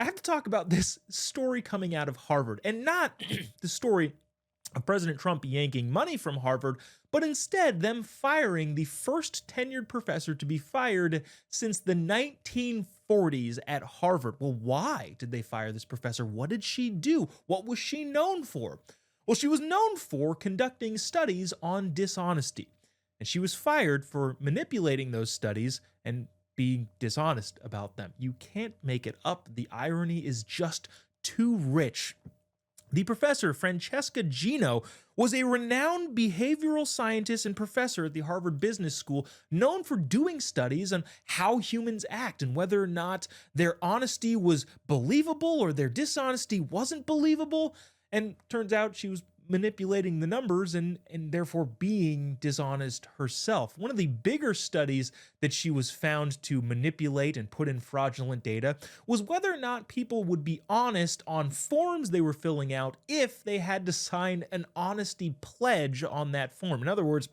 I have to talk about this story coming out of Harvard, and not the story of President Trump yanking money from Harvard, but instead them firing the first tenured professor to be fired since the 1940s at Harvard. Well, why did they fire this professor? What did she do? What was she known for? Well, she was known for conducting studies on dishonesty, and she was fired for manipulating those studies and being dishonest about them. You can't make it up. The irony is just too rich. The professor, Francesca Gino, was a renowned behavioral scientist and professor at the Harvard Business School, known for doing studies on how humans act and whether or not their honesty was believable or their dishonesty wasn't believable. And turns out she was manipulating the numbers and therefore being dishonest herself. One of the bigger studies that she was found to manipulate and put in fraudulent data was whether or not people would be honest on forms they were filling out if they had to sign an honesty pledge on that form. In other words,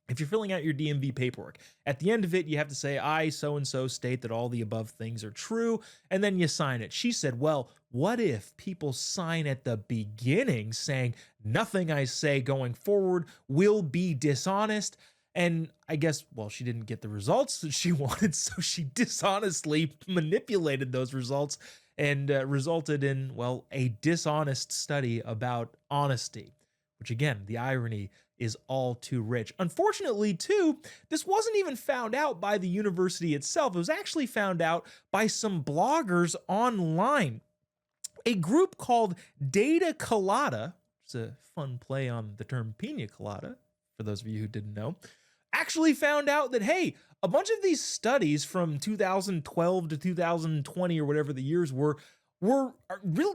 if you're filling out your DMV paperwork, at the end of it, you have to say, I so-and-so state that all the above things are true, and then you sign it. She said, well, what if people sign at the beginning saying, nothing I say going forward will be dishonest? And I guess, well, she didn't get the results that she wanted, so she dishonestly manipulated those results and resulted in, well, a dishonest study about honesty, which again, the irony is all too rich. Unfortunately, too, this wasn't even found out by the university itself. It was actually found out by some bloggers online. A group called Data Colada, it's a fun play on the term pina colada, for those of you who didn't know, actually found out that, hey, a bunch of these studies from 2012 to 2020 or whatever the years were real.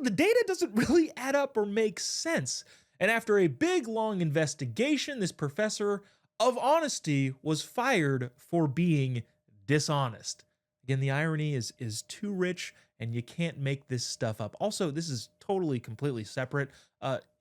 The data doesn't really add up or make sense. And after a big, long investigation, this professor of honesty was fired for being dishonest. Again, the irony is too rich, and you can't make this stuff up. Also, this is totally, completely separate.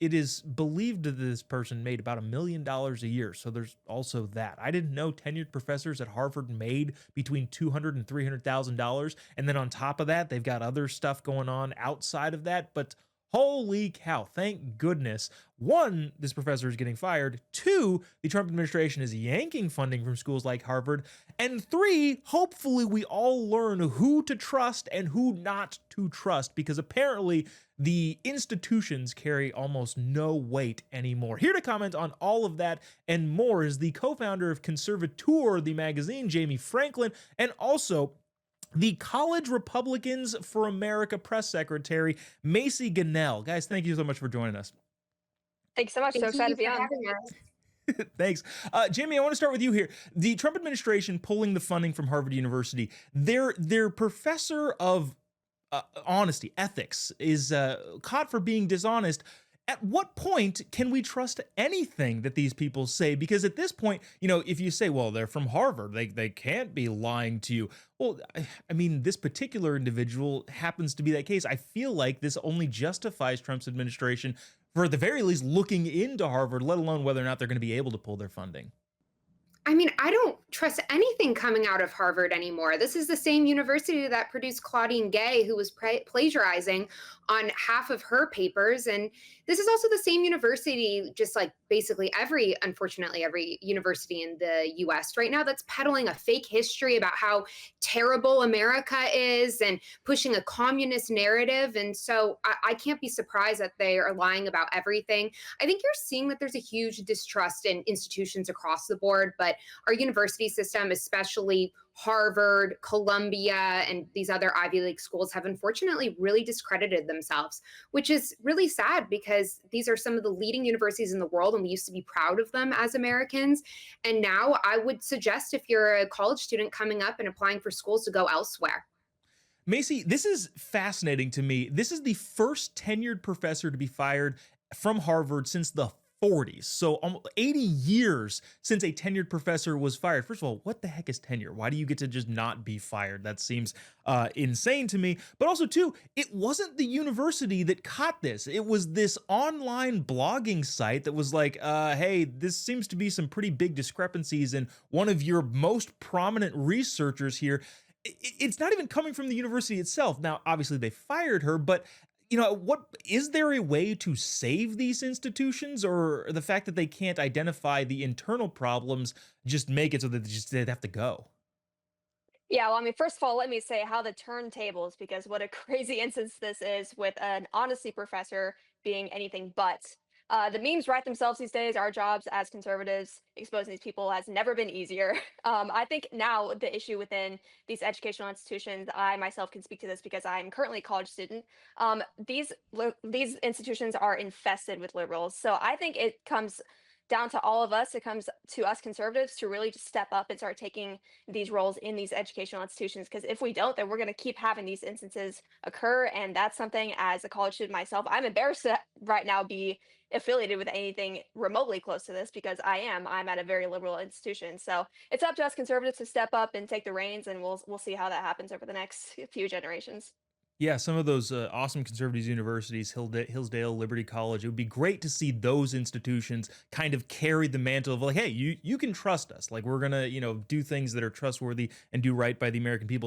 It is believed that this person made about $1 million a year, so there's also that. I didn't know tenured professors at Harvard made between $200,000 and $300,000, and then on top of that, they've got other stuff going on outside of that, but holy cow, thank goodness. One, this professor is getting fired. Two, the Trump administration is yanking funding from schools like Harvard. And three, hopefully we all learn who to trust and who not to trust, because apparently the institutions carry almost no weight anymore. Here to comment on all of that and more is the co-founder of Conservateur, the magazine, Jamie Franklin, and also the College Republicans for America press secretary, Macy Gannell. Guys, thank you so much for joining us. Thanks so much. Thank So excited to be you for on. having us. Thanks. Jamie, I want to start with you here. The Trump administration pulling the funding from Harvard University, their professor of honesty, ethics, is caught for being dishonest. At what point can we trust anything that these people say? Because at this point, you know, if you say, well, they're from Harvard, they can't be lying to you. Well, I mean, this particular individual happens to be that case. I feel like this only justifies Trump's administration for at the very least looking into Harvard, let alone whether or not they're going to be able to pull their funding. I mean, I don't trust anything coming out of Harvard anymore. This is the same university that produced Claudine Gay, who was plagiarizing on half of her papers. And this is also the same university, just like basically unfortunately, every university in the US right now that's peddling a fake history about how terrible America is and pushing a communist narrative. And so I can't be surprised that they are lying about everything. I think you're seeing that there's a huge distrust in institutions across the board, but our university system, especially Harvard, Columbia, and these other Ivy League schools have unfortunately really discredited themselves, which is really sad because these are some of the leading universities in the world and we used to be proud of them as Americans. And now I would suggest if you're a college student coming up and applying for schools to go elsewhere. Macy, this is fascinating to me. This is the first tenured professor to be fired from Harvard since the 40s. So 80 years since a tenured professor was fired. First of all, what the heck is tenure? Why do you get to just not be fired? That seems insane to me. But also, too, it wasn't the university that caught this. It was this online blogging site that was like, hey, this seems to be some pretty big discrepancies in one of your most prominent researchers here. It's not even coming from the university itself. Now, obviously, they fired her, but what is there a way to save these institutions, or the fact that they can't identify the internal problems just make it so that they'd have to go? Yeah, well, I mean, first of all, let me say how the turntables, because what a crazy instance this is with an honesty professor being anything but. The memes write themselves these days. Our jobs as conservatives exposing these people has never been easier. I think now the issue within these educational institutions, I myself can speak to this because I'm currently a college student. These institutions are infested with liberals, so I think it comes down to all of us. It comes to us conservatives to really just step up and start taking these roles in these educational institutions. Because if we don't, then we're going to keep having these instances occur. And that's something, as a college student myself, I'm embarrassed to right now be affiliated with anything remotely close to this because I'm at a very liberal institution. So it's up to us conservatives to step up and take the reins, and we'll see how that happens over the next few generations. Yeah, some of those awesome conservative universities, Hillsdale, Liberty College. It would be great to see those institutions kind of carry the mantle of like, hey, you can trust us. Like we're gonna do things that are trustworthy and do right by the American people.